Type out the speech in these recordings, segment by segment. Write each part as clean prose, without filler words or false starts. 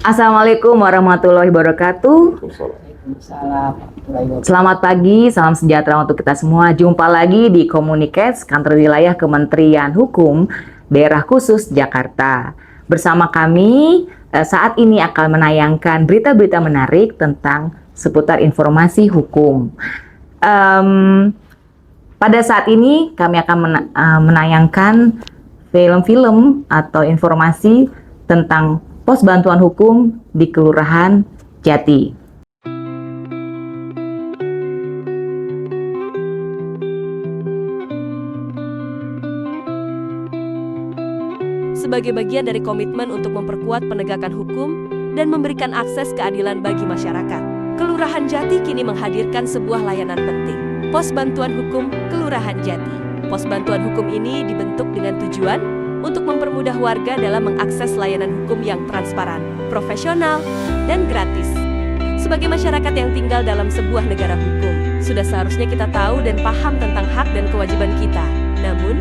Assalamualaikum warahmatullahi wabarakatuh. Selamat pagi, salam sejahtera untuk kita semua. Jumpa lagi di Komunikes, Kantor Wilayah Kementerian Hukum Daerah Khusus Jakarta. Bersama kami saat ini akan menayangkan berita-berita menarik tentang seputar informasi hukum. Pada saat ini kami akan menayangkan film-film atau informasi tentang pos bantuan hukum di Kelurahan Jati. Sebagai bagian dari komitmen untuk memperkuat penegakan hukum dan memberikan akses keadilan bagi masyarakat, Kelurahan Jati kini menghadirkan sebuah layanan penting, Pos Bantuan Hukum Kelurahan Jati. Pos Bantuan Hukum ini dibentuk dengan tujuan untuk mempermudah warga dalam mengakses layanan hukum yang transparan, profesional, dan gratis. Sebagai masyarakat yang tinggal dalam sebuah negara hukum, sudah seharusnya kita tahu dan paham tentang hak dan kewajiban kita. Namun,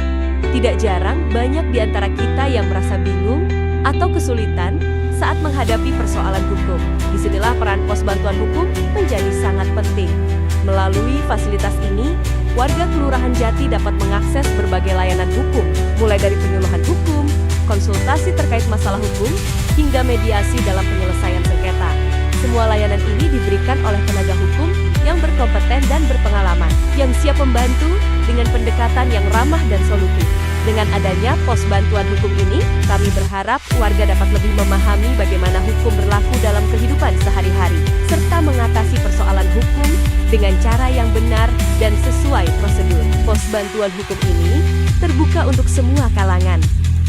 tidak jarang banyak di antara kita yang merasa bingung atau kesulitan saat menghadapi persoalan hukum. Disinilah peran pos bantuan hukum menjadi sangat penting. Melalui fasilitas ini, warga Kelurahan Jati dapat mengakses berbagai layanan hukum, mulai dari penyuluhan hukum, konsultasi terkait masalah hukum, hingga mediasi dalam penyelesaian sengketa. Semua layanan ini diberikan oleh tenaga hukum yang berkompeten dan berpengalaman, yang siap membantu dengan pendekatan yang ramah dan solutif. Dengan adanya pos bantuan hukum ini, kami berharap warga dapat lebih memahami bagaimana hukum berlaku dalam kehidupan sehari-hari, serta mengatasi persoalan hukum dengan cara yang benar dan sesuai prosedur. Pos bantuan hukum ini terbuka untuk semua kalangan,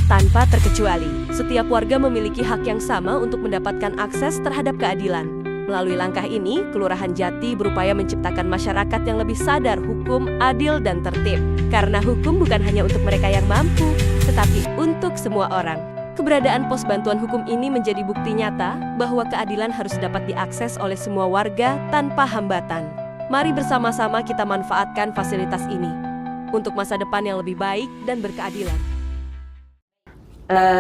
tanpa terkecuali. Setiap warga memiliki hak yang sama untuk mendapatkan akses terhadap keadilan. Melalui langkah ini, Kelurahan Jati berupaya menciptakan masyarakat yang lebih sadar hukum, adil, dan tertib. Karena hukum bukan hanya untuk mereka yang mampu, tetapi untuk semua orang. Keberadaan pos bantuan hukum ini menjadi bukti nyata bahwa keadilan harus dapat diakses oleh semua warga tanpa hambatan. Mari bersama-sama kita manfaatkan fasilitas ini untuk masa depan yang lebih baik dan berkeadilan.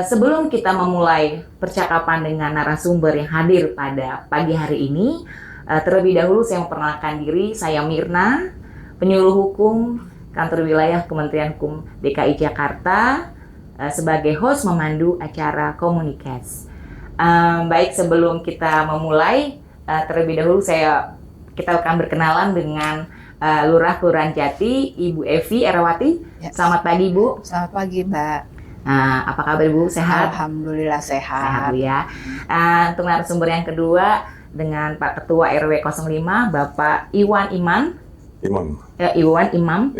Sebelum kita memulai percakapan dengan narasumber yang hadir pada pagi hari ini, terlebih dahulu saya memperkenalkan diri, saya Mirna, penyuluh hukum Kantor Wilayah Kementerian Hukum DKI Jakarta, sebagai host memandu acara Komunikes. Baik, sebelum kita memulai, terlebih dahulu kita akan berkenalan dengan Lurah Kelurahan Jati, Ibu Evi Erawati. Ya. Selamat pagi, Bu. Selamat pagi, Mbak. Apa kabar, Bu? Sehat? Alhamdulillah Sehat, sehat. Bu, ya. Untuk narasumber yang kedua dengan Pak Ketua RW 05, Bapak Iwan Imam. Iwan Imam.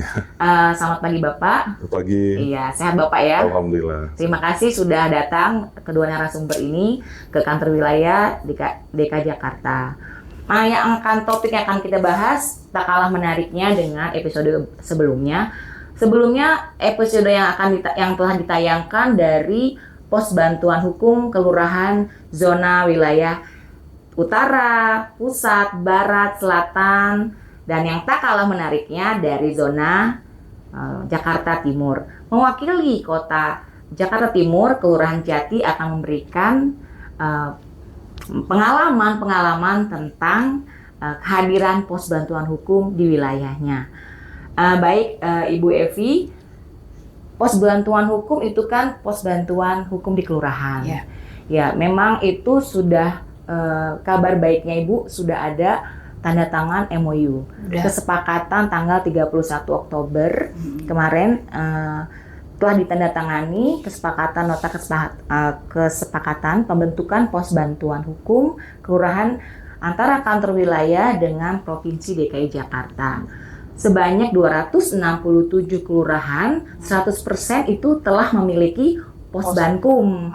Selamat pagi, Bapak. Selamat pagi. Iya, sehat Bapak ya. Alhamdulillah. Terima kasih sudah datang kedua narasumber ini ke kantor wilayah DKI Jakarta. Topik yang akan kita bahas tak kalah menariknya dengan episode sebelumnya. Sebelumnya episode yang telah ditayangkan dari Pos Bantuan Hukum Kelurahan Zona Wilayah Utara, Pusat, Barat, Selatan, dan yang tak kalah menariknya dari zona Jakarta Timur. Mewakili kota Jakarta Timur, Kelurahan Jati akan memberikan pengalaman tentang kehadiran pos bantuan hukum di wilayahnya. Baik, Ibu Evi, pos bantuan hukum itu kan pos bantuan hukum di kelurahan. Ya. Ya, memang itu sudah kabar baiknya Ibu sudah ada tanda tangan MOU. Udah. Kesepakatan tanggal 31 Oktober kemarin telah ditandatangani kesepakatan pembentukan pos bantuan hukum kelurahan antara kantor wilayah dengan Provinsi DKI Jakarta. Sebanyak 267 kelurahan, 100% itu telah memiliki pos bankum.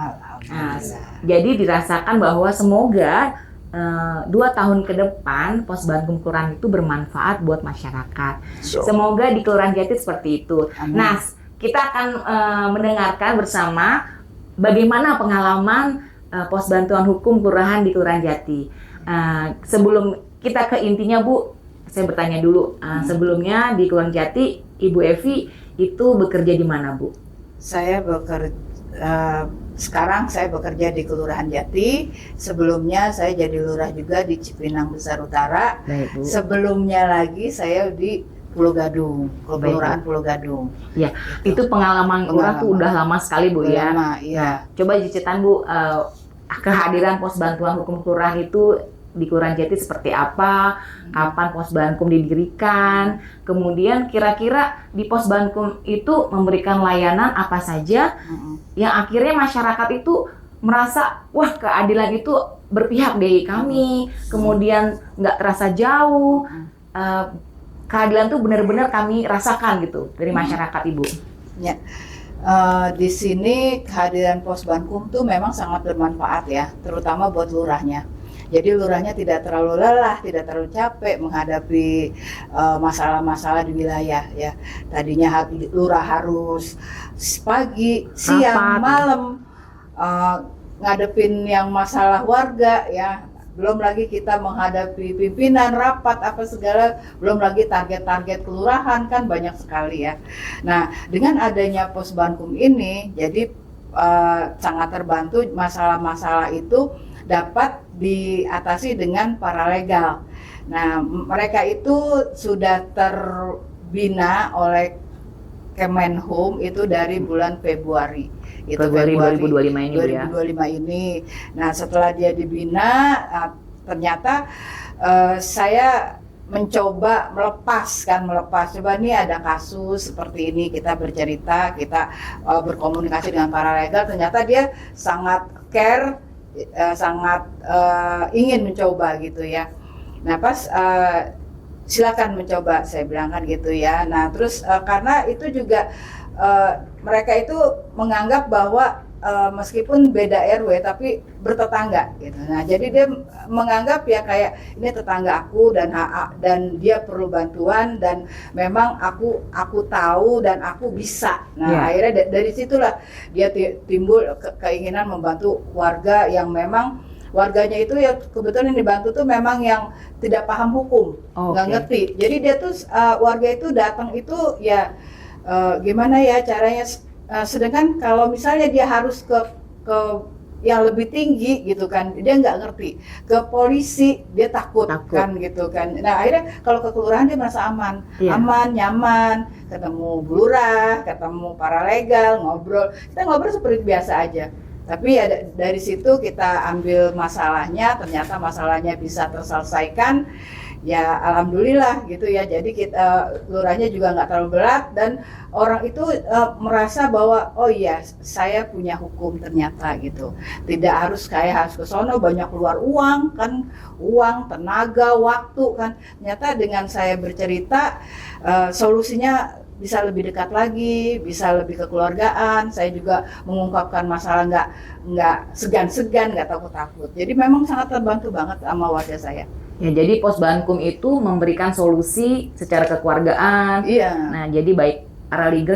Jadi dirasakan bahwa semoga 2 tahun ke depan pos bankum kelurahan itu bermanfaat buat masyarakat. Semoga di Kelurahan Jati seperti itu. Amin. Nah, kita akan mendengarkan bersama bagaimana pengalaman pos bantuan hukum kelurahan di Kelurahan Jati. Sebelum kita ke intinya, Bu, saya bertanya dulu. Sebelumnya di Kelurahan Jati, Ibu Evi itu bekerja di mana, Bu? Saya bekerja sekarang saya bekerja di Kelurahan Jati. Sebelumnya saya jadi lurah juga di Cipinang Besar Utara. Baik, Bu. Sebelumnya lagi saya di Pulau Gadung, Kelurahan Pulau Gadung. Ya, itu pengalaman lurah tuh udah lama sekali, Bu, ya. Lama, iya. Coba diceritain, Bu, kehadiran pos bantuan hukum kelurahan itu di Kelurahan Jati seperti apa, kapan pos bankum didirikan, kemudian kira-kira di pos bankum itu memberikan layanan apa saja yang akhirnya masyarakat itu merasa, wah, keadilan itu berpihak di kami, kemudian nggak terasa jauh, keadilan tuh benar-benar kami rasakan gitu dari masyarakat, Ibu. Ya. Di sini kehadiran pos bankum tuh memang sangat bermanfaat ya, terutama buat lurahnya. Jadi lurahnya tidak terlalu lelah, tidak terlalu capek menghadapi masalah-masalah di wilayah ya. Tadinya lurah harus pagi, siang, malam ngadepin yang masalah warga ya. Belum lagi kita menghadapi pimpinan, rapat, apa segala, belum lagi target-target kelurahan kan banyak sekali ya. Nah, dengan adanya pos bankum ini, jadi sangat terbantu masalah-masalah itu dapat diatasi dengan paralegal. Nah, mereka itu sudah terbina oleh Kemenhum itu dari bulan Februari. Itu Februari 2025 ini, 2025 ini. Nah, setelah dia dibina, ternyata saya mencoba melepas. Coba nih ada kasus seperti ini, kita bercerita, kita berkomunikasi dengan paralegal. Ternyata dia sangat care, sangat ingin mencoba gitu ya. Nah, pas silakan mencoba, saya bilang kan gitu ya. Nah, terus karena itu juga mereka itu menganggap bahwa meskipun beda RW tapi bertetangga gitu. Nah, jadi dia menganggap ya kayak ini tetangga aku dan dia perlu bantuan dan memang aku tahu dan aku bisa. Nah, akhirnya dari situlah dia timbul keinginan membantu warga yang memang warganya itu ya kebetulan yang dibantu tuh memang yang tidak paham hukum, nggak ngerti. Jadi dia tuh warga itu datang itu ya gimana ya caranya. Sedangkan kalau misalnya dia harus ke yang lebih tinggi gitu kan, dia nggak ngerti. Ke polisi dia takut kan gitu kan. Nah, akhirnya kalau ke kelurahan dia merasa aman, nyaman, ketemu lurah, ketemu paralegal, ngobrol. Kita ngobrol seperti biasa aja. Tapi ya dari situ kita ambil masalahnya, ternyata masalahnya bisa terselesaikan. Ya alhamdulillah gitu ya. Jadi kita lurahnya juga nggak terlalu berat dan orang itu merasa bahwa oh iya saya punya hukum ternyata gitu. Tidak harus kayak harus ke sono banyak keluar uang kan, uang, tenaga, waktu kan. Ternyata dengan saya bercerita solusinya bisa lebih dekat lagi, bisa lebih kekeluargaan. Saya juga mengungkapkan masalah nggak segan-segan, nggak takut-takut. Jadi memang sangat terbantu banget sama warga saya. Ya, jadi pos bankum itu memberikan solusi secara kekeluargaan. Iya. Nah, jadi baik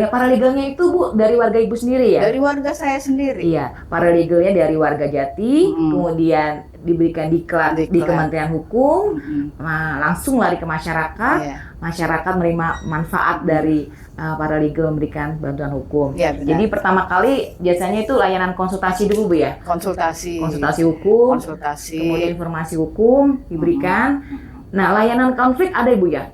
paralegalnya itu Bu dari warga Ibu sendiri ya? Dari warga saya sendiri. Iya, paralegalnya dari warga Jati, kemudian diberikan diklat di Kementerian Hukum, nah, langsung lari ke masyarakat. Masyarakat menerima manfaat dari paralegal memberikan bantuan hukum. Ya, jadi pertama kali biasanya itu layanan konsultasi dulu Bu ya? Konsultasi hukum, kemudian informasi hukum diberikan. Nah, layanan konflik ada Bu ya?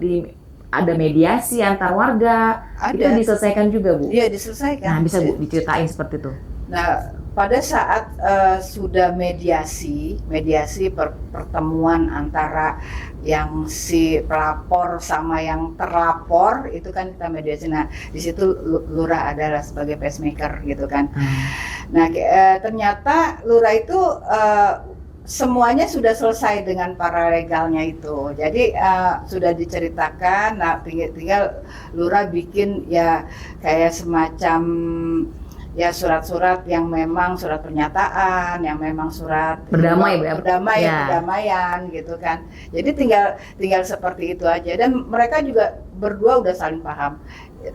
Ada mediasi antar warga, itu diselesaikan juga Bu? Iya, diselesaikan. Nah, bisa Bu diceritain seperti itu? Nah, pada saat sudah mediasi pertemuan antara yang si pelapor sama yang terlapor itu kan kita mediasi. Nah, di situ lurah adalah sebagai pacemaker gitu kan. Nah, ternyata lurah itu semuanya sudah selesai dengan paralegalnya itu. Jadi sudah diceritakan. Nah, tinggal lurah bikin ya kayak semacam ya surat-surat yang memang surat pernyataan, yang memang surat perdamaian gitu kan. Jadi tinggal seperti itu aja dan mereka juga berdua udah saling paham.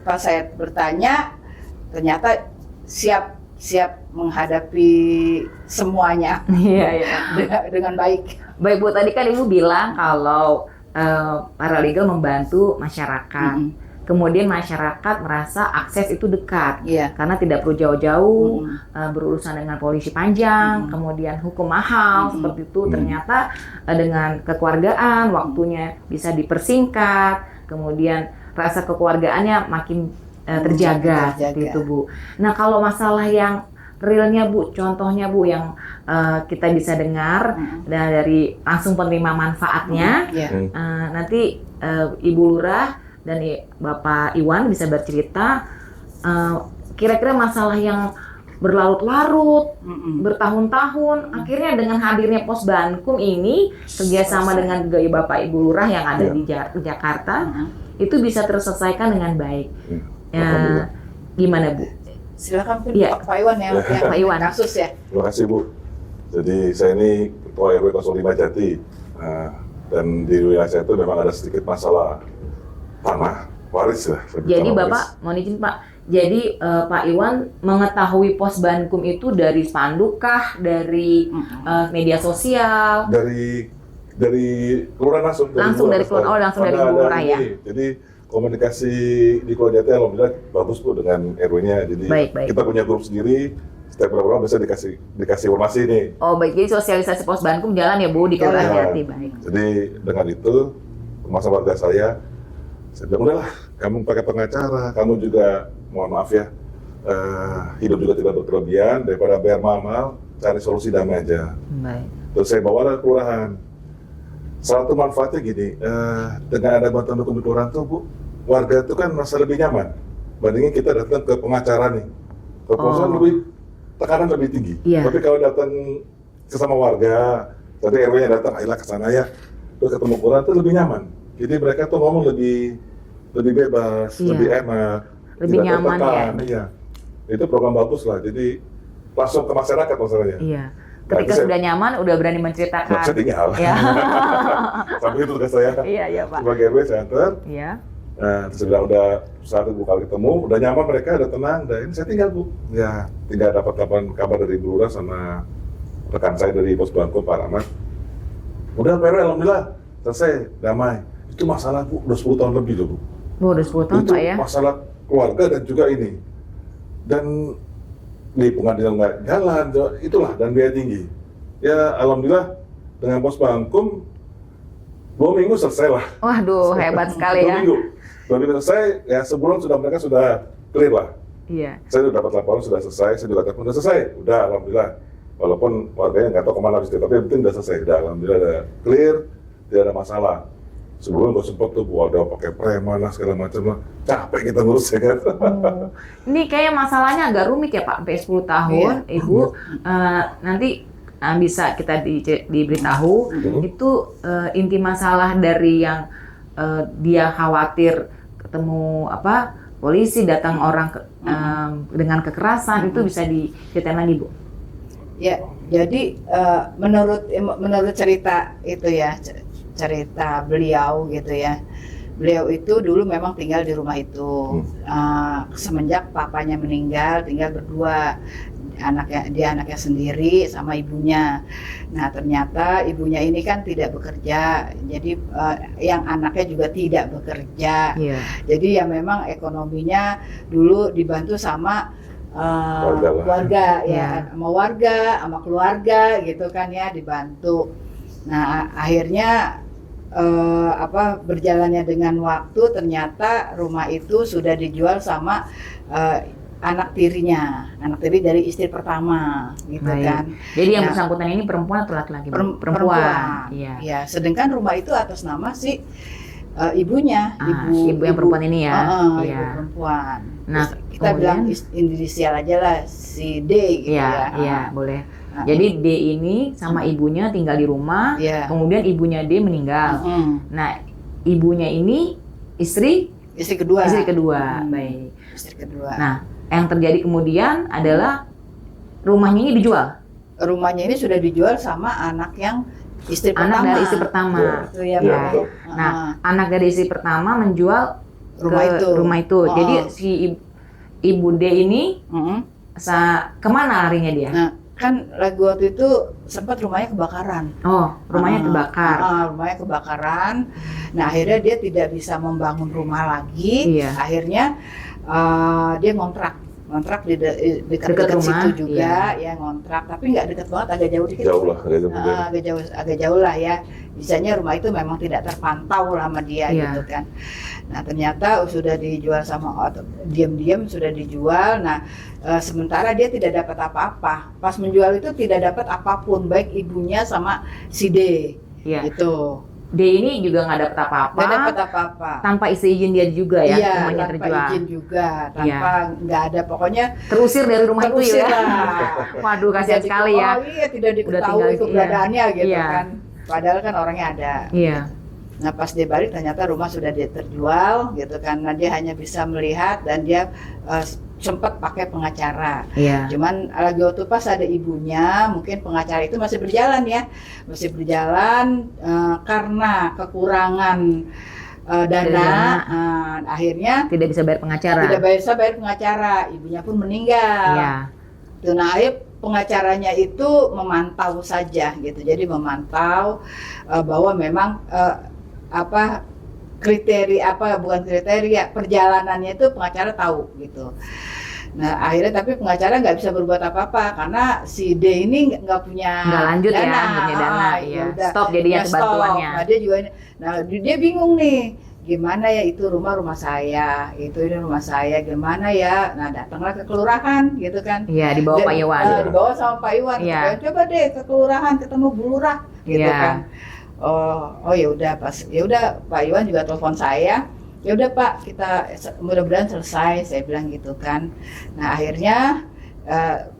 Pas saya bertanya, ternyata siap menghadapi semuanya dengan baik. Baik Bu, tadi kan Ibu bilang kalau paralegal membantu masyarakat. kemudian masyarakat merasa akses itu dekat. Iya. Karena tidak perlu jauh-jauh berurusan dengan polisi panjang, kemudian hukum mahal seperti itu. Ternyata dengan kekeluargaan waktunya bisa dipersingkat, kemudian rasa kekeluargaannya makin terjaga seperti itu, Bu. Nah, kalau masalah yang realnya, Bu, contohnya, Bu, yang kita bisa dengar dari langsung penerima manfaatnya, nanti Ibu Lurah dan Bapak Iwan bisa bercerita kira-kira masalah yang berlarut-larut, bertahun-tahun, akhirnya dengan hadirnya Pos Bankum ini kerjasama dengan Bapak Ibu Lurah yang ada di Jakarta, itu bisa terselesaikan dengan baik. Gimana, Bu? Silakan Pak Iwan ya, Pak Iwan. kasus ya. Terima kasih, Bu. Jadi saya ini Ketua RW 05 Jati, dan di wilayah saya itu memang ada sedikit masalah tanah waris lah. Jadi Bapak, mohon izin Pak, jadi Pak Iwan mengetahui Pos Bankum itu dari spanduk kah, dari media sosial? Dari kelurahan langsung. Dari kelurahan, langsung dari kelurahan ya. Jadi komunikasi di Kelurahan Jati alhamdulillah bagus, Bu, dengan RW-nya. Jadi baik. kita punya grup sendiri. Setiap program bisa dikasih informasi nih. Oh baik, jadi sosialisasi Pos Bankum jalan ya, Bu, di Kelurahan Jati. Baik. Jadi dengan itu masa warga saya bilang udahlah, kamu pakai pengacara, kamu juga mohon maaf ya, hidup juga tidak berkelebihan, daripada bayar mahal, cari solusi damai aja. Baik. Terus saya bawa ke kelurahan. Salah satu manfaatnya gini, dengan ada bantuan hukum di kelurahan tuh, Bu, warga itu kan merasa lebih nyaman bandingin kita datang ke pengacara nih. Ke pengacara tekanan lebih tinggi. Tapi kalau datang sesama warga, tadi RW-nya datang, ayolah ke sana ya, terus ketemu kelurahan itu lebih nyaman. Jadi mereka tuh ngomong lebih bebas, lebih enak, lebih nyaman tertekan, ya. Itu program bagus lah. Jadi langsung ke masyarakat masalahnya. Iya. Ketika sudah nyaman, udah berani menceritakan. Nggak bisa tinggal. Ya. Sampai itu tugas saya. Iya Pak. Sebagai RW saya antar. Iya. Nah, terus bilang udah saat itu kali ketemu, udah nyaman mereka, udah tenang, ini saya tinggal, Bu. Ya, tinggal dapat kabar dari Bu Lurah sama rekan saya dari Pos Bankum, Pak Rahmat. Udah, Pak RW, alhamdulillah selesai, damai. Itu masalah, Bu, udah 10 tahun lebih loh, Bu. Udah 10 tahun, itu Pak ya? Masalah keluarga dan juga ini. Dan di pengadilan nggak jalan, itulah, dan biaya tinggi. Ya, alhamdulillah dengan Pos Bankum 2 minggu selesai lah. Waduh, hebat sekali ya. 2 minggu selesai, ya sebulan mereka sudah clear lah. Iya. Saya sudah dapat laporan, sudah selesai, saya juga telepon, sudah selesai, udah alhamdulillah. Walaupun warganya nggak tahu kemana habis itu, tapi yang penting udah selesai, udah alhamdulillah, udah clear, tidak ada masalah. Sebelum gue sempat tuh, ada pakai preman lah segala macam lah, capek kita ngurus ya kan. Ini kayak masalahnya agak rumit ya Pak, sampai 10 tahun, Ibu. Nanti bisa kita diberitahu itu inti masalah dari yang dia khawatir ketemu polisi, datang orang dengan kekerasan, itu bisa diceritain lagi, Bu. Ya, jadi menurut cerita itu ya, cerita beliau gitu ya. Beliau itu dulu memang tinggal di rumah itu. Semenjak papanya meninggal, tinggal berdua. Dia anaknya sendiri sama ibunya. Nah, ternyata ibunya ini kan tidak bekerja. Jadi yang anaknya juga tidak bekerja. Jadi ya memang ekonominya dulu dibantu sama warga ya, sama warga, sama keluarga gitu kan ya, dibantu. Nah, akhirnya berjalannya dengan waktu, ternyata rumah itu sudah dijual sama anak tiri dari istri pertama, gitu kan. Jadi yang bersangkutan ini perempuan atau laki-laki? Perempuan. Iya. Ya, sedangkan rumah itu atas nama si ibunya, ibu yang perempuan ini ya. Ibu perempuan. Nah, kita bilang inisial aja lah, si D gitu ya. Iya, boleh. Jadi D ini sama ibunya tinggal di rumah, kemudian ibunya D meninggal. Nah, ibunya ini istri kedua. Baik. Istri kedua. Nah, yang terjadi kemudian adalah rumahnya ini dijual. Rumahnya ini sudah dijual sama anak yang istri pertama. Anak dari istri pertama. Itu ya, Pak. Nah, anak dari istri pertama menjual rumah itu. Jadi si ibu D ini kemana larinya dia? Nah, kan lagi waktu itu sempat rumahnya kebakaran. Oh, rumahnya terbakar. Rumahnya kebakaran. Nah, akhirnya dia tidak bisa membangun rumah lagi. Iya. Akhirnya dia ngontrak di dekat rumah, situ juga, ya ngontrak. Tapi nggak dekat banget, agak jauh dikit. Jauh lah, agak jauh lah ya. Bisanya rumah itu memang tidak terpantau lah sama dia Iya. gitu kan. Nah, ternyata sudah dijual diam-diam sudah dijual. Nah, sementara dia tidak dapat apa-apa. Pas menjual itu tidak dapat apapun, baik ibunya sama si D. Iya. Gitu. D ini juga nggak dapet apa-apa. Nggak dapat apa-apa. Tanpa isi izin dia juga ya, Iya, rumahnya tanpa terjual. izin juga, tanpa nggak ada, pokoknya Terusir dari rumah itu terusir ya. lah. Waduh, kasihan Tidak sekali ya. diketahui, tidak tinggal diketahui di- keberadaannya gitu Iya. kan. Padahal kan orangnya ada. Iya. Nah, pas dia balik ternyata rumah sudah terjual gitu kan. Nah, dia hanya bisa melihat dan dia sempat pakai pengacara. Iya. Cuman lagi waktu pas ada ibunya, mungkin pengacara itu masih berjalan ya. Masih berjalan karena kekurangan dana, akhirnya Tidak bisa bayar pengacara. tidak bisa bayar pengacara. Ibunya pun meninggal. Iya. Nah, akhirnya pengacaranya itu memantau saja gitu. Jadi memantau bahwa memang bukan kriteria perjalanannya itu pengacara tahu gitu. Nah, akhirnya tapi pengacara nggak bisa berbuat apa-apa karena si D ini nggak punya Nggak lanjut dana. ya, nggak punya dana. Ya Iya. udah. Stop jadinya Ya, stop. kebantuannya. Nah, dia juga dia bingung nih. Gimana ya, itu rumah saya, ini rumah saya, gimana ya? Nah, datanglah ke kelurahan gitu kan. Iya, di bawah Pak Iwan. Dibawa sama Pak Iwan. Iya. Coba deh ke kelurahan ketemu Bu Lurah gitu Iya. kan. Oh ya udah, Pak Iwan juga telepon saya. Ya udah Pak, kita mudah-mudahan selesai, saya bilang gitu kan. Nah, akhirnya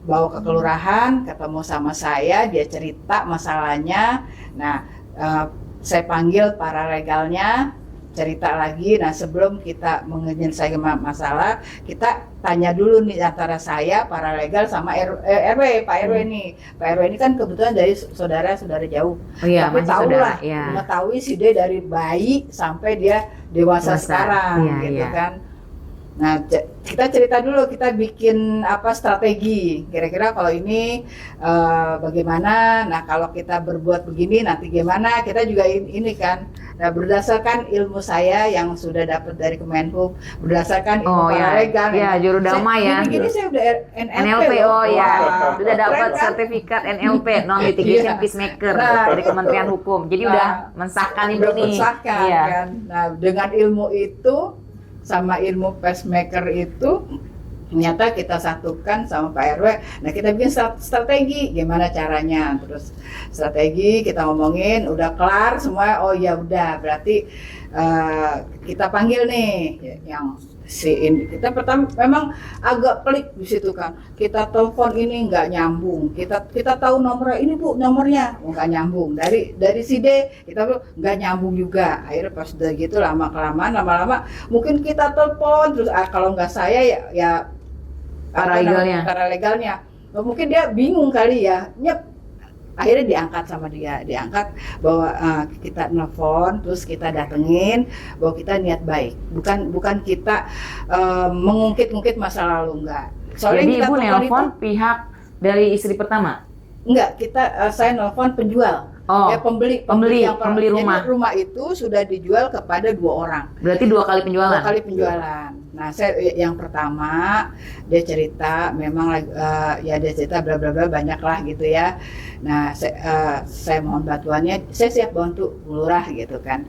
bawa ke kelurahan, ketemu sama saya, dia cerita masalahnya. Nah, saya panggil para legalnya, cerita lagi. Nah, sebelum kita menyelesaikan masalah, kita tanya dulu nih antara saya, para legal sama RW, Pak RW nih. Pak RW ini kan kebetulan dari saudara-saudara jauh. Oh iya, Tapi masih tahu saudara. lah, Iya. mengetahui si D dari bayi sampai dia dewasa sekarang, Iya, gitu iya. kan. Nah, kita cerita dulu, kita bikin strategi. Kira-kira kalau ini bagaimana? Nah, kalau kita berbuat begini nanti gimana? Kita juga ini kan. Nah, berdasarkan ilmu saya yang sudah dapat dari Kemenhub, berdasarkan ilmu legal. Iya, juru damai ya. Gini saya udah NLP, loh. oh ya, Wah, sudah dapat keren kan? sertifikat NLP, non litigation Iya. peacemaker Nah, dari Kementerian Hukum. Jadi udah mensahkan ibu udah nih. mensahkan Iya. kan. Nah, dengan ilmu itu sama ilmu pacemaker itu ternyata kita satukan sama Pak RW. Nah, kita bikin strategi gimana caranya. Terus strategi kita ngomongin, udah kelar semua. Oh ya udah, berarti kita panggil nih yang kita pertama memang agak pelik di situ kan. Kita telepon ini nggak nyambung. Kita tahu nomornya, ini Bu nomornya nggak nyambung. Dari si D kita nggak nyambung juga. Akhirnya pas udah gitu lama-lama mungkin kita telepon terus kalau nggak saya ya para legalnya. Mungkin dia bingung kali ya. Akhirnya diangkat bahwa kita nelfon, terus kita datengin bahwa kita niat baik, bukan kita mengungkit-ungkit masa lalu, enggak. Soalnya Jadi kita ibu nelpon pihak dari istri pertama? Enggak, saya nelfon penjual. Oh, Ya, pembeli rumah. Jadi rumah itu sudah dijual kepada 2 orang. Berarti 2 kali penjualan? 2 kali penjualan. Nah, yang pertama dia cerita memang dia cerita bla bla bla banyak lah gitu ya. Nah, saya mohon bantuannya, saya siap bantu Bu Lurah gitu kan.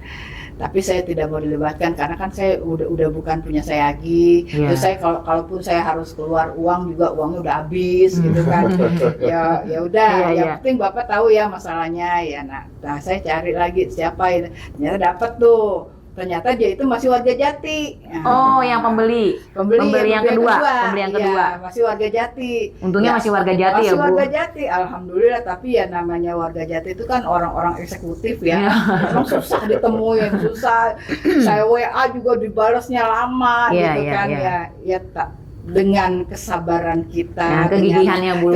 Tapi saya tidak mau dilibatkan karena kan saya udah bukan punya saya lagi. Yeah. Terus saya kalaupun saya harus keluar uang juga uangnya udah habis gitu kan. ya udah, yang penting Bapak tahu ya masalahnya ya. Nah, saya cari lagi siapa ini. Ternyata dapat tuh. Ternyata dia itu masih warga Jati. Oh, yang pembeli yang kedua. Ya, masih warga Jati. Untungnya masih warga Jati ya, Bu. Masih warga Jati, alhamdulillah. Tapi ya namanya warga Jati itu kan orang-orang eksekutif ya. Memang susah ditemuin, susah. Saya WA juga dibalasnya lama gitu kan. Ya tak. Dengan kesabaran kita, kegigihannya Bu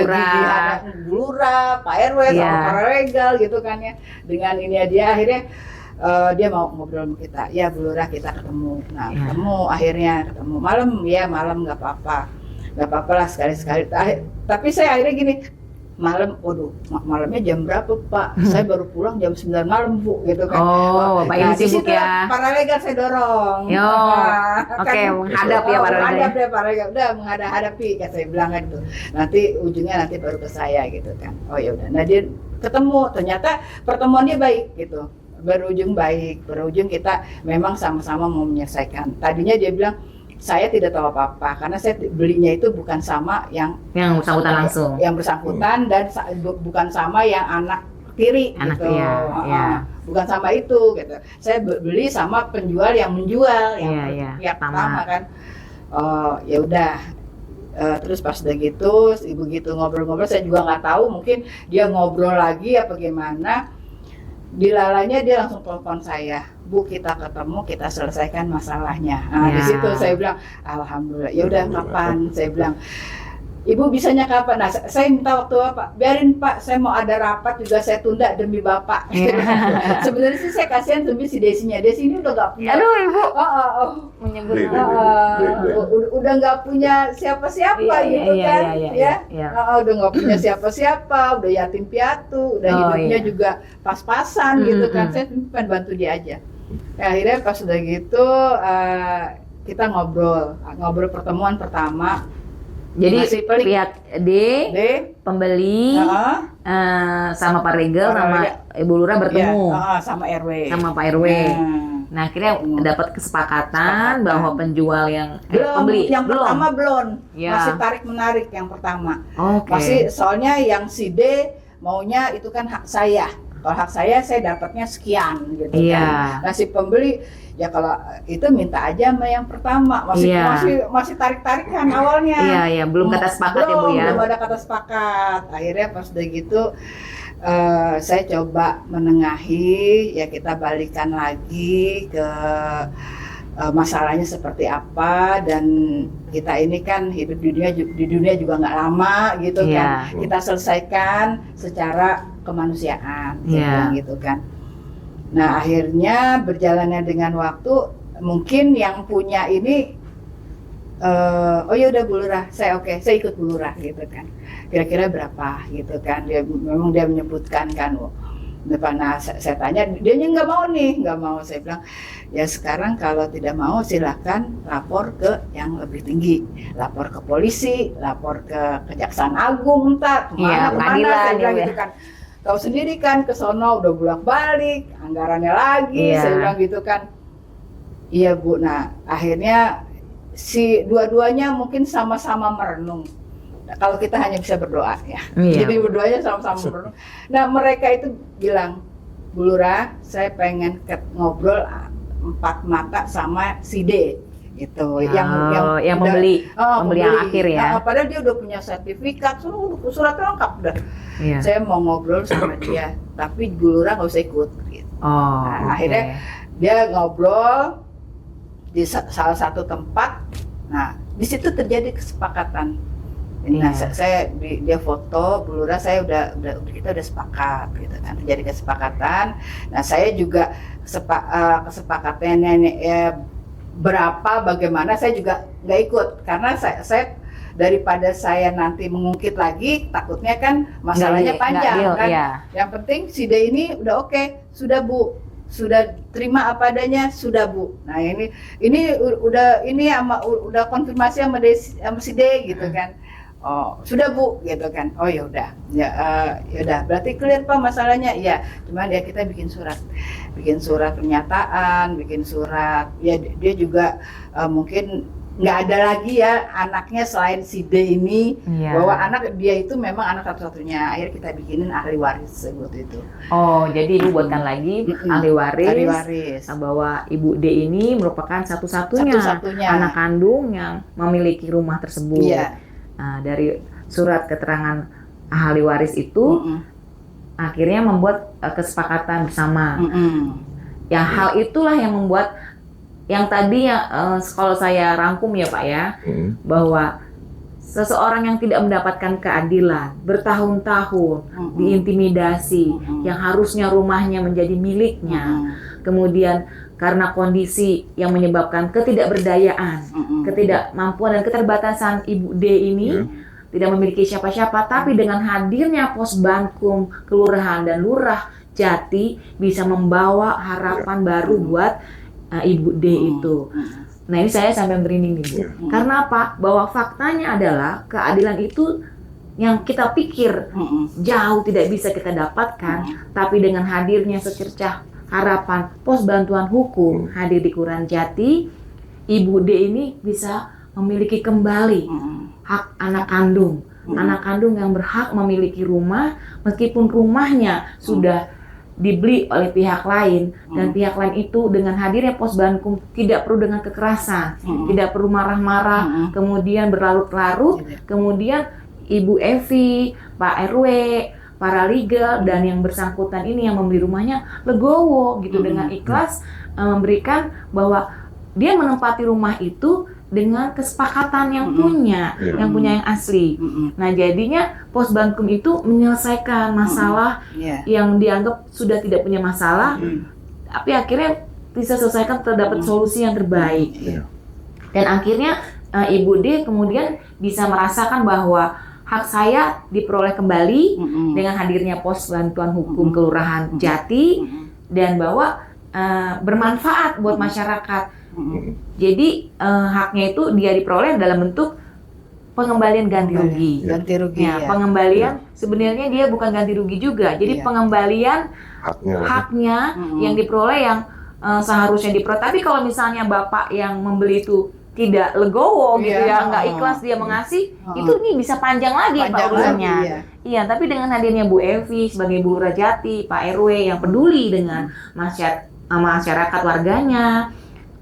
Lurah, Pak RW, sama para legal gitu kan ya. Dengan ini dia akhirnya dia mau ngobrol sama kita, ya Bu Lurah kita ketemu. Nah, akhirnya ketemu malam nggak apa-apa lah sekali-sekali. Tapi saya akhirnya gini, malam, waduh, malamnya jam berapa Pak? Saya baru pulang jam 9 malam Bu, gitu kan. Oh, Bapak ini di sibuk situ ya. paralegal saya dorong. Yo, oke, menghadap ya paralegal. Menghadap deh paralegal, udah menghadapi, kata saya bilang kan gitu. Nanti ujungnya nanti baru ke saya gitu kan. Oh ya udah, nah dia ketemu, ternyata pertemuan dia baik gitu. Berujung baik, berujung kita memang sama-sama mau menyelesaikan. Tadinya dia bilang, saya tidak tahu apa-apa karena saya belinya itu bukan sama yang bersangkutan langsung. Yang bersangkutan dan bukan sama yang anak tiri Anak gitu. ya. Bukan sama itu gitu. Saya beli sama penjual yang menjual yang Iya, pertama kan. Oh, ya udah. Terus pas udah gitu, ibu gitu ngobrol-ngobrol, saya juga nggak tahu, mungkin dia ngobrol lagi apa gimana. Dilalanya dia langsung telepon saya, Bu, kita ketemu, kita selesaikan masalahnya. Nah, di situ saya bilang, alhamdulillah. Ya udah, kapan? Saya bilang, Ibu bisanya kapan? Nah, saya minta waktu apa? Biarin Pak, saya mau ada rapat juga saya tunda demi Bapak. Sebenarnya sih saya kasihan demi si Desinya. Desi ini udah nggak punya. Aduh, Ibu Menyebut menyebut udah nggak punya siapa-siapa gitu kan, udah nggak punya siapa-siapa, udah yatim piatu, udah hidupnya juga pas-pasan gitu kan. Saya pengen bantu dia aja. Nah, akhirnya pas udah gitu kita ngobrol pertemuan pertama. Jadi pihak D, pembeli, sama Pak Regal, sama Ibu Lurah bertemu, sama RW, sama Pak RW. Nah, akhirnya dapat kesepakatan bahwa penjual yang pembeli yang pertama belum, ya. Masih tarik menarik yang pertama. Oke. Masih soalnya yang si D maunya itu kan hak saya. Kalau hak saya dapatnya sekian gitu kan. Nah, si pembeli ya kalau itu minta aja sama yang pertama, masih tarik-tarikan awalnya. Iya, belum kata sepakat ya Bu ya. Belum ada kata sepakat. Akhirnya pas udah gitu saya coba menengahi, ya kita balikan lagi ke masalahnya seperti apa, dan kita ini kan hidup di dunia juga nggak lama gitu kan. Kita selesaikan secara kemanusiaan gitu kan. Nah, akhirnya berjalannya dengan waktu, mungkin yang punya ini oh ya udah Bu Lurah, saya ikut Bu Lurah gitu kan. Kira-kira berapa gitu kan. Dia menyebutkan kan. Nah, saya tanya, dianya nggak mau. Saya bilang, ya sekarang kalau tidak mau silakan lapor ke yang lebih tinggi, lapor ke polisi, lapor ke Kejaksaan Agung, entar kemana, saya bilang gitu kan. Tahu sendiri kan, ke sono udah bolak-balik, anggarannya lagi, saya bilang gitu kan. Iya Bu, nah akhirnya si dua-duanya mungkin sama-sama merenung. Nah, kalau kita hanya bisa berdoa ya, jadi berdoanya sama-sama merenung. Nah, mereka itu bilang, Bu Lurah, saya pengen ngobrol 4 mata sama si D. Gitu, yang pembeli yang akhir ya. Padahal dia udah punya sertifikat, suratnya lengkap udah. Saya mau ngobrol sama dia, tapi Bu Lurah nggak usah ikut. Gitu. Akhirnya dia ngobrol di salah satu tempat. Nah, di situ terjadi kesepakatan. Nah, dia foto, Bu Lurah, kita udah sepakat, gitu kan. Terjadi kesepakatan. Nah, saya juga kesepakatannya berapa, bagaimana, saya juga nggak ikut karena saya daripada saya nanti mengungkit lagi, takutnya kan masalahnya panjang kan. Yang penting si D ini udah oke, sudah Bu, sudah terima apa adanya, sudah Bu. Nah ini udah konfirmasi sama si D gitu kan. Oh sudah Bu gitu kan. Oh ya udah berarti clear Pak masalahnya. Iya, cuman ya kita bikin surat pernyataan, bikin surat ya, dia juga mungkin nggak ada lagi ya anaknya selain si D ini, bahwa anak dia itu memang anak satu-satunya. Akhirnya kita bikinin ahli waris sebut itu. Oh, jadi Ibu buatkan lagi ahli waris bahwa Ibu D ini merupakan satu-satunya anak kandung yang memiliki rumah tersebut. Nah, dari surat keterangan ahli waris itu akhirnya membuat kesepakatan bersama. Yang hal itulah yang membuat yang tadi kalau saya rangkum ya Pak ya, bahwa seseorang yang tidak mendapatkan keadilan bertahun-tahun diintimidasi, yang harusnya rumahnya menjadi miliknya, kemudian karena kondisi yang menyebabkan ketidakberdayaan, ketidakmampuan dan keterbatasan Ibu D ini, tidak memiliki siapa-siapa, tapi dengan hadirnya Posbankum Kelurahan dan Lurah Jati bisa membawa harapan baru buat Ibu D itu. Nah ini saya sampai merinding nih Bu. Karena apa? Bahwa faktanya adalah keadilan itu yang kita pikir jauh tidak bisa kita dapatkan, tapi dengan hadirnya secercah harapan pos bantuan hukum hadir di Kelurahan Jati, Ibu D ini bisa memiliki kembali hak anak kandung. Anak kandung yang berhak memiliki rumah meskipun rumahnya sudah dibeli oleh pihak lain, dan pihak lain itu dengan hadirnya Posbankum tidak perlu dengan kekerasan, tidak perlu marah-marah, kemudian berlarut-larut, kemudian Ibu Evi, Pak RW, para legal dan yang bersangkutan ini yang membeli rumahnya legowo gitu dengan ikhlas memberikan bahwa dia menempati rumah itu dengan kesepakatan yang punya, yang asli. Nah jadinya Posbankum itu menyelesaikan masalah yang dianggap sudah tidak punya masalah, tapi akhirnya bisa selesaikan terdapat solusi yang terbaik. Dan akhirnya Ibu D kemudian bisa merasakan bahwa hak saya diperoleh kembali dengan hadirnya pos bantuan hukum Kelurahan Jati dan bahwa bermanfaat buat masyarakat. Jadi haknya itu dia diperoleh dalam bentuk pengembalian ganti rugi. Ganti rugi. Ya, pengembalian sebenarnya dia bukan ganti rugi juga. Jadi pengembalian haknya yang diperoleh yang seharusnya diperoleh. Tapi kalau misalnya Bapak yang membeli itu tidak legowo gitu ya, nggak ikhlas dia mengasih, itu nih bisa panjang lagi Pak urusannya. Iya, tapi dengan hadirnya Bu Evi sebagai Bu Lurah Jati, Pak RW yang peduli dengan masyarakat warganya,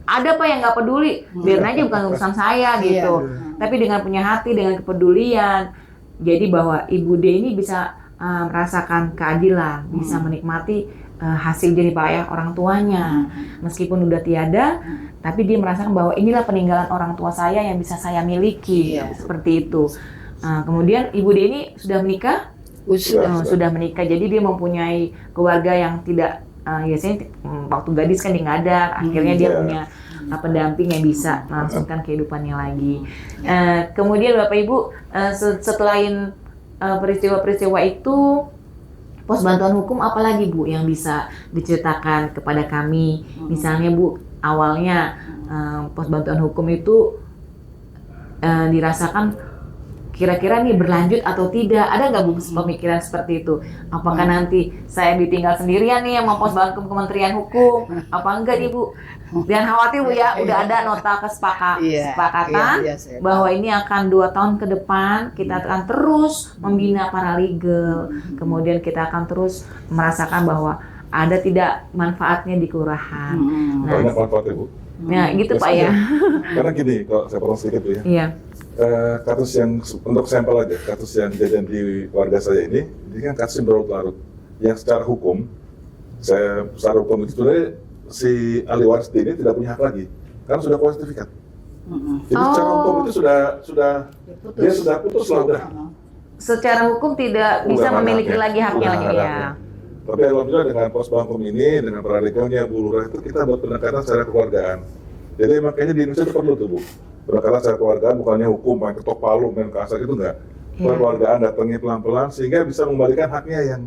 ada Pak yang nggak peduli, biarin aja bukan urusan saya gitu. Tapi dengan punya hati, dengan kepedulian, jadi bahwa Ibu D ini bisa merasakan keadilan, bisa menikmati hasil jerih payah orang tuanya, meskipun udah tiada, tapi dia merasakan bahwa inilah peninggalan orang tua saya yang bisa saya miliki, seperti itu. Kemudian Ibu D ini sudah menikah, sudah menikah, jadi dia mempunyai keluarga yang tidak, biasanya waktu gadis kan dia nggak ada, akhirnya dia punya pendamping yang bisa melangsungkan kehidupannya lagi. Kemudian Bapak Ibu, setelah peristiwa-peristiwa itu, pos bantuan hukum apalagi Bu yang bisa diceritakan kepada kami? Misalnya Bu, awalnya pos bantuan hukum itu dirasakan kira-kira nih berlanjut atau tidak? Ada nggak Bu pemikiran seperti itu? Apakah nanti saya ditinggal sendirian nih sama pos bantuan Kementerian Hukum? Apa enggak nih Bu? Jangan khawatir Bu ya, udah ada nota kesepakatan bahwa ini akan 2 tahun ke depan kita akan terus membina paralegal, kemudian kita akan terus merasakan bahwa ada tidak manfaatnya di kelurahan. Banyak manfaatnya Bu. Nah gitu Pak ya. Karena gini, kalau saya potong sedikit Bu ya. Iya. Kasus yang untuk sampel aja, kasus yang kejadian di warga saya ini kan kasus yang berlarut-larut. Yang secara hukum itu sebenarnya si ahli waris ini tidak punya hak lagi, karena sudah punya sertifikat. Jadi secara hukum itu dia sudah putus lah udah. Secara hukum tidak bisa memiliki lagi haknya lagi ya. Tapi alhamdulillah dengan Posbankum ini, dengan paralegalnya Bu Lurah itu kita buat pendekatan secara keluargaan. Jadi makanya di Indonesia itu perlu tuh Bu, pendekatan secara keluargaan, bukannya hukum main ketok palu, main kasar itu enggak. Keluargaan datangnya pelan-pelan sehingga bisa mengembalikan haknya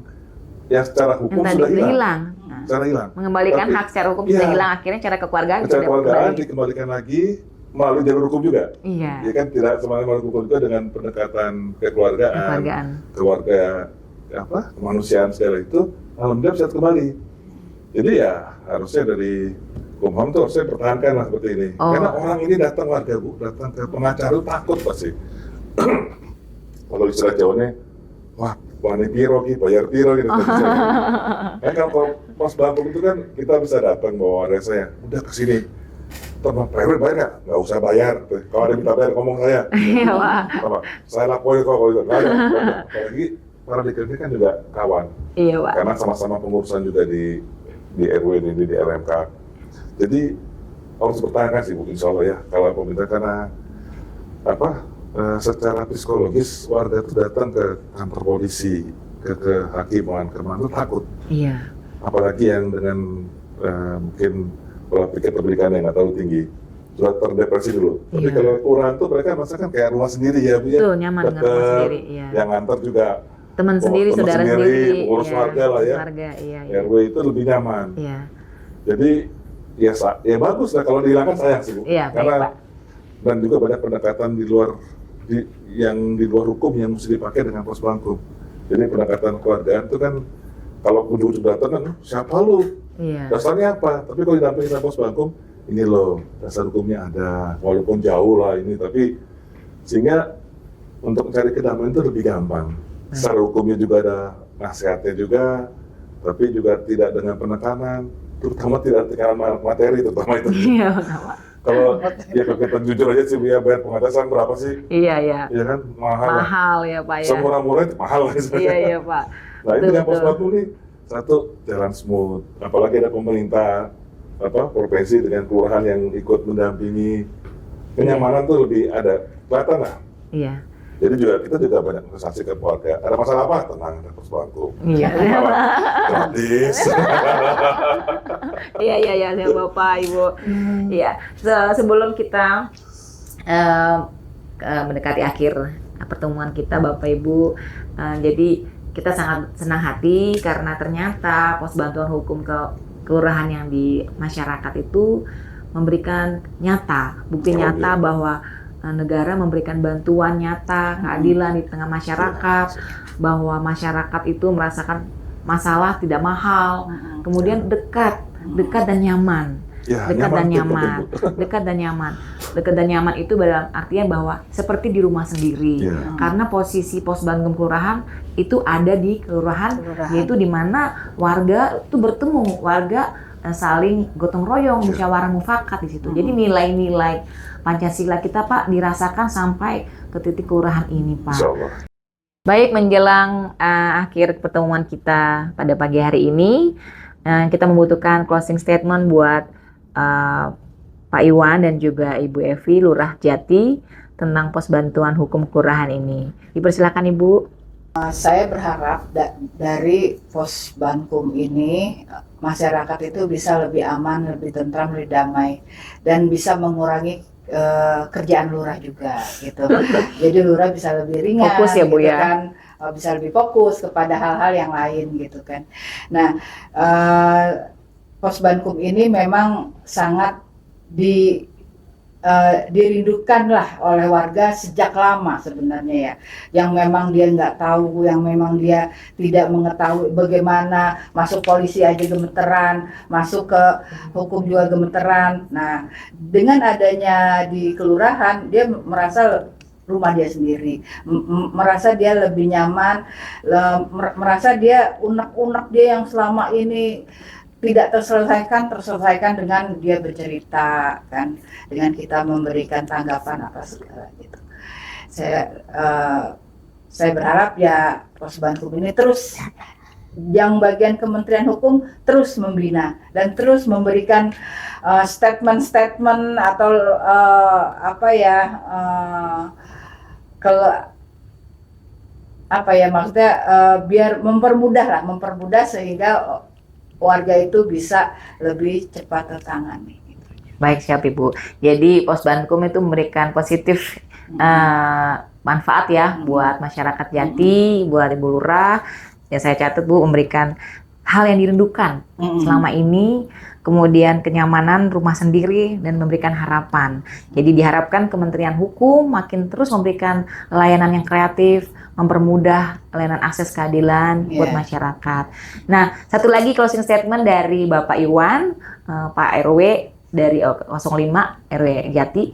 yang secara hukum sudah hilang. Secara hilang. Mengembalikan hak secara hukum sudah hilang, akhirnya cara kekeluargaan secara keluargaan dikembalikan lagi melalui jalur hukum juga. Iya. Ya kan tidak semuanya melalui hukum juga dengan pendekatan kekeluargaan, keluarga kemanusiaan segala itu, alhamdulillah bisa kembali. Jadi ya harusnya dari Kumham tuh harusnya pertahankan lah seperti ini. Karena orang ini datang warga Bu, datang ke pengacara itu takut pasti. Kalau istilah Jawanya, wah wani piro ki, bayar piro gitu. Kan kalau Posbankum itu kan kita bisa datang bawa resa ya, udah kesini. Teman private bayar nggak usah bayar. Kalau ada minta bayar ngomong saya. Iya Pak. Saya laporin kok kalau itu nggak ada. Apalagi para legal ini kan juga kawan. Iya Pak. Karena sama-sama pengurusan juga di RW ini di RMK. Jadi harus dipertahankan sih Bu, insya Allah ya. Kalau pemerintah karena secara psikologis warga itu datang ke kantor polisi, ke kehakiman, ke mana itu takut. Iya. Apalagi yang dengan mungkin pola pikir pendidikan yang nggak terlalu tinggi. sudah terdepresi dulu. Tapi Iya. kalau kelurahan tuh mereka merasakan kayak rumah sendiri ya, Bu ya. Tuh nyaman dengan rumah Dekat, sendiri. Iya. yang ngantar juga Teman sendiri, teman saudara sendiri, sendiri. pengurus Iya, warga lah ya. Warga, iya. Iya. RW itu lebih nyaman. Iya. Jadi ya bagus lah kalau dihilangkan sayang sih Bu. Iya, baik, Karena Pak. dan juga banyak pendekatan yang di luar hukum yang mesti dipakai dengan Posbankum. Jadi pendekatan keluargaan itu kan kalau ujuk-ujuk datang kan siapa lu? Iya. Dasarnya apa? Tapi kalau didampingi sama Posbankum, ini loh dasar hukumnya ada, walaupun jauh lah ini, tapi sehingga untuk mencari kedamaian itu lebih gampang. Secara hukumnya juga ada nasihatnya juga, tapi juga tidak dengan penekanan, terutama tidak tekanan materi, terutama itu. Iya, Pak. Kalau ya kalau kita jujur aja sih, ya bayar pengajasan berapa sih? Iya, iya. Ya kan mahal. Lah. Mahal ya, Pak ya. Semurah-murah itu mahal lah. Iya, iya, Pak. Nah ini Betul, dengan betul. Posbankum nih satu jalan smooth, apalagi ada pemerintah provinsi dengan kelurahan yang ikut mendampingi, kenyamanan tuh lebih ada, kelihatan lah. Iya. Jadi kita juga banyak investasi ke keluarga. Ada masalah apa? Tenang, ada Posbankum. Iya. Gratis. Iya, iya, iya, ya, Bapak, Ibu. Iya. Sebelum kita mendekati akhir pertemuan kita, Bapak Ibu, jadi kita sangat senang hati karena ternyata pos bantuan hukum ke kelurahan yang di masyarakat itu memberikan nyata, bukti nyata bahwa negara memberikan bantuan nyata, keadilan di tengah masyarakat, bahwa masyarakat itu merasakan masalah tidak mahal, kemudian dekat dan nyaman. Ya, Dekat dan tuh nyaman, penting, Bu. dekat dan nyaman. Dekat dan nyaman itu dalam artian bahwa seperti di rumah sendiri. Iya. Karena posisi Posbankum kelurahan itu ada di kelurahan, yaitu di mana warga itu bertemu, warga saling gotong royong, musyawarah mufakat di situ. Jadi nilai-nilai Pancasila kita, Pak, dirasakan sampai ke titik kelurahan ini, Pak. Insya Allah. Baik, menjelang akhir pertemuan kita pada pagi hari ini, kita membutuhkan closing statement buat Pak Iwan dan juga Ibu Evi, Lurah Jati, tentang pos bantuan hukum kelurahan ini. Dipersilakan, Ibu. Saya berharap dari Posbankum ini masyarakat itu bisa lebih aman, lebih tentram, lebih damai, dan bisa mengurangi kerjaan lurah juga gitu. Jadi lurah bisa lebih ringan, Fokus ya, Bu, gitu ya. kan, bisa lebih fokus kepada hal-hal yang lain gitu kan. Nah, Posbankum ini memang sangat dirindukan lah oleh warga sejak lama sebenarnya ya, yang memang dia nggak tahu, yang memang dia tidak mengetahui bagaimana masuk polisi aja gemeteran, masuk ke hukum juga gemeteran. Nah, dengan adanya di kelurahan dia merasa rumah dia sendiri, merasa dia lebih nyaman, merasa dia unek-unek dia yang selama ini tidak terselesaikan dengan dia bercerita kan, dengan kita memberikan tanggapan apa segala gitu. Saya berharap ya Posbankum ini terus, yang bagian Kementerian Hukum terus membina dan terus memberikan statement-statement atau maksudnya biar mempermudah sehingga warga itu bisa lebih cepat tertangani. Baik, siap, Ibu. Jadi Posbankum itu memberikan positif manfaat ya buat masyarakat Jati, buat Ibu Lurah. Ya, saya catat, Bu, memberikan hal yang dirindukan selama ini, kemudian kenyamanan rumah sendiri, dan memberikan harapan. Jadi diharapkan Kementerian Hukum makin terus memberikan layanan yang kreatif, mempermudah layanan akses keadilan buat masyarakat. Nah, satu lagi closing statement dari Bapak Iwan, Pak RW dari 05 RW Jati.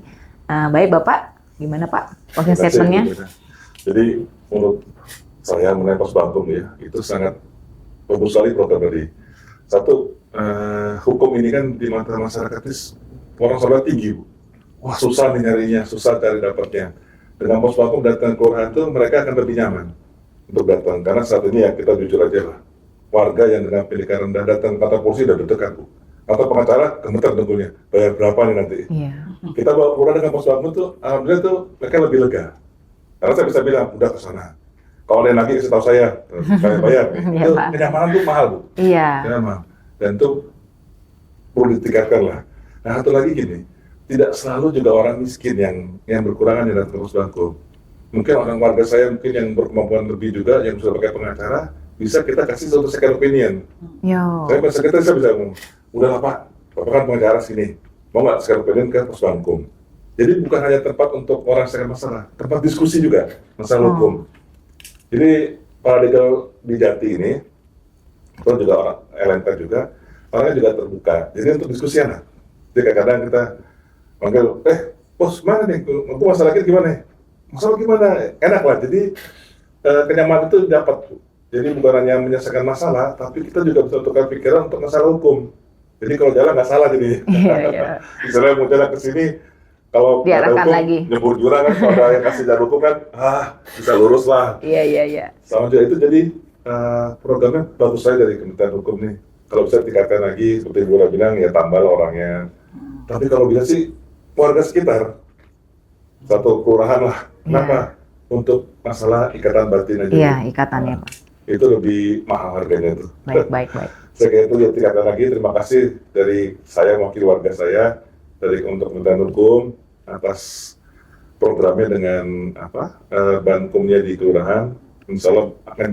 Baik, Bapak, gimana Pak closing statementnya? Jadi menurut saya mengenai Posbankum ya, itu sangat bagus sekali program dari satu, hukum ini kan di mata masyarakat ini orang salah tinggi, Bu. Wah, susah nih nyarinya, susah cari dapatnya. Dengan Posbankum datang ke kelurahan itu mereka akan lebih nyaman untuk datang, karena saat ini ya kita jujur aja lah, warga yang dengan pendidikan rendah datang kantor polisi udah deg-degan, Bu. Atau pengacara gemeter tentunya, bayar berapa nih nanti. Iya. Kita bawa kelurahan dengan Posbankum tuh, alhamdulillah tuh mereka lebih lega. Karena saya bisa bilang, udah ke sana. Kalau ada yang lagi kasih tahu saya bayar. Iya, Itu Pak. kenyamanan tuh mahal, Bu. Iya. Nyaman. Dan itu perlu ditingkatkan lah. Nah, satu lagi gini, tidak selalu juga orang miskin yang berkurangan yang datang ke Posbankum. Mungkin orang warga saya mungkin yang berkemampuan lebih juga yang sudah pakai pengacara, bisa kita kasih satu second opinion. Yo. Saya sekretar saya bisa ngomong, udah lah Pak, Bapak kan pengacara sini, mau nggak second opinion ke Posbankum? Jadi bukan hanya tempat untuk orang selesaikan masalah, tempat diskusi juga masalah hukum. Jadi paralegal di Jati ini, itu juga orang LNT juga, orangnya juga terbuka. Jadi untuk diskusi enak. Jadi kadang-kadang kita panggil, bos mana nih, aku masalahnya gimana? Masalah gimana? Enak lah. Jadi kenyamanan itu dapat. Jadi bukan hanya menyelesaikan masalah, tapi kita juga bisa tukar pikiran untuk masalah hukum. Jadi kalau jalan nggak salah jadi. Iya. Misalnya mau jalan ke sini, kalau ada Diarahkan hukum, lagi. nyebur jurang kan, kalau ada yang kasih jalur hukum kan, bisa lurus lah. Iya. Sama juga itu jadi programnya bagus saya dari Kementerian Hukum nih. Kalau bisa tingkatkan lagi, seperti Bu Ra bilang, ya tambah orangnya. Tapi kalau bisa sih, warga sekitar, satu kelurahan lah. Kenapa? Untuk masalah ikatan batin aja. Iya, ikatannya Pak. Itu lebih mahal harganya tuh. Baik. Saya kira itu ya tingkatkan lagi. Terima kasih dari saya mewakili warga saya dari untuk Kementerian Hukum atas programnya dengan bankumnya di kelurahan. Insya Allah akan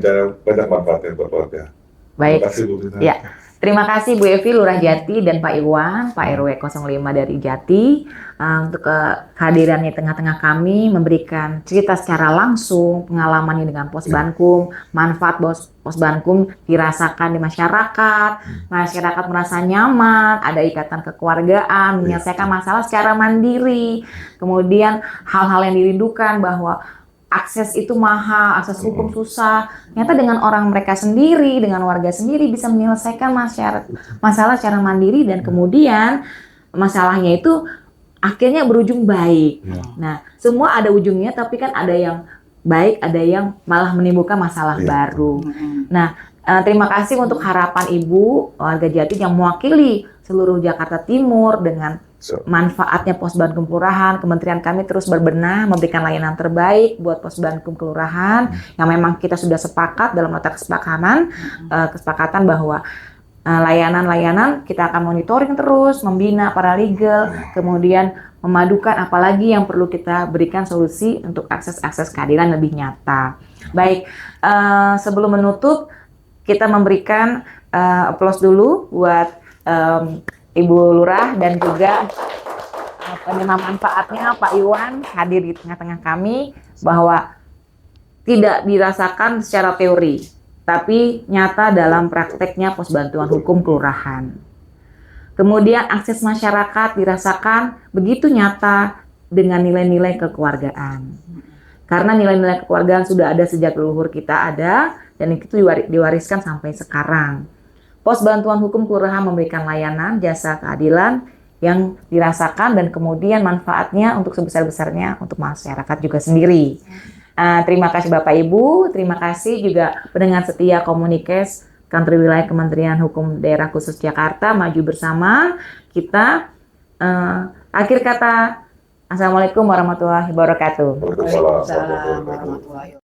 banyak manfaatnya buat warga. Baik. Terima kasih Bu Rina. Ya. Terima kasih Bu Evi, Lurah Jati, dan Pak Iwan, Pak RW 05 dari Jati, untuk kehadirannya tengah-tengah kami, memberikan cerita secara langsung, pengalamannya dengan Posbankum, manfaat Posbankum dirasakan di masyarakat, masyarakat merasa nyaman, ada ikatan kekeluargaan, menyelesaikan masalah secara mandiri, kemudian hal-hal yang dirindukan bahwa akses itu mahal, akses hukum susah. Ternyata dengan orang mereka sendiri, dengan warga sendiri bisa menyelesaikan masalah secara mandiri dan kemudian masalahnya itu akhirnya berujung baik. Nah, semua ada ujungnya tapi kan ada yang baik, ada yang malah menimbulkan masalah baru. Nah, terima kasih untuk harapan Ibu warga Jati yang mewakili seluruh Jakarta Timur dengan manfaatnya Posbankum Kelurahan. Kementerian kami terus berbenah memberikan layanan terbaik buat Posbankum Kelurahan yang memang kita sudah sepakat dalam nota kesepakatan bahwa layanan-layanan kita akan monitoring terus, membina para legal, kemudian memadukan apalagi yang perlu kita berikan solusi untuk akses keadilan lebih nyata. Baik, sebelum menutup kita memberikan aplaus dulu buat Ibu Lurah dan juga penerima manfaatnya Pak Iwan hadir di tengah-tengah kami, bahwa tidak dirasakan secara teori tapi nyata dalam prakteknya pos bantuan hukum kelurahan. Kemudian akses masyarakat dirasakan begitu nyata dengan nilai-nilai kekeluargaan. Karena nilai-nilai kekeluargaan sudah ada sejak leluhur kita ada dan itu diwariskan sampai sekarang. Pos bantuan hukum kelurahan memberikan layanan jasa keadilan yang dirasakan dan kemudian manfaatnya untuk sebesar-besarnya untuk masyarakat juga sendiri. Terima kasih Bapak Ibu, terima kasih juga pendengar setia Komunikes Kantor Wilayah Kementerian Hukum Daerah Khusus Jakarta. Maju bersama kita. Akhir kata, Assalamualaikum warahmatullahi wabarakatuh. Waalaikumsalam. Waalaikumsalam warahmatullahi wabarakatuh.